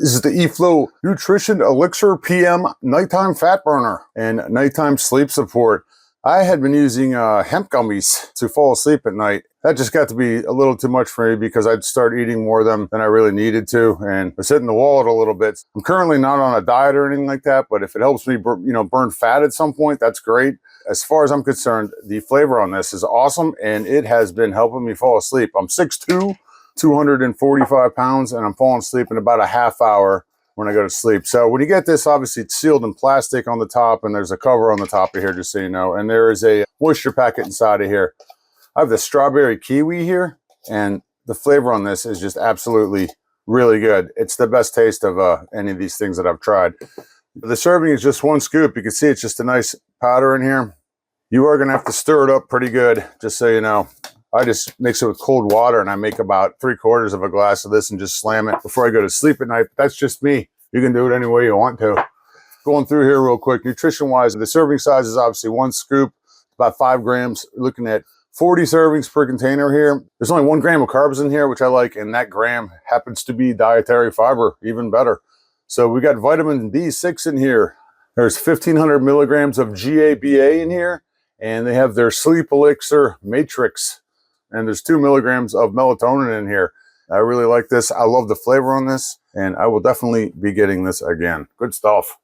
This is the eFlow Nutrition Elixir PM Nighttime Fat Burner and Nighttime Sleep Support. I had been using hemp gummies to fall asleep at night. That just got to be a little too much for me because I'd start eating more of them than I really needed to, and was hitting the wallet a little bit. I'm currently not on a diet or anything like that, but if it helps me burn fat at some point, that's great. As far as I'm concerned, the flavor on this is awesome, and it has been helping me fall asleep. I'm 6'2", 245 pounds, and I'm falling asleep in about a half hour when I go to sleep. So when you get this, obviously it's sealed in plastic on the top, and there's a cover on the top of here, just so you know, and there is a moisture packet inside of here. I have the strawberry kiwi here, and the flavor on this is just absolutely really good. It's the best taste of any of these things that I've tried. The serving is just one scoop. You can see it's just a nice powder in here. You are gonna have to stir it up pretty good, just so you know. I just mix it with cold water, and I make about 3/4 of a glass of this and just slam it before I go to sleep at night. But that's just me. You can do it any way you want to. Going through here real quick, nutrition-wise, the serving size is obviously one scoop, about 5 grams. We're looking at 40 servings per container here. There's only 1 gram of carbs in here, which I like, and that gram happens to be dietary fiber, even better. So we got vitamin B6 in here. There's 1,500 milligrams of GABA in here, and they have their Sleep Elixir Matrix. And there's 2 milligrams of melatonin in here. I really like this. I love the flavor on this, and I will definitely be getting this again. Good stuff.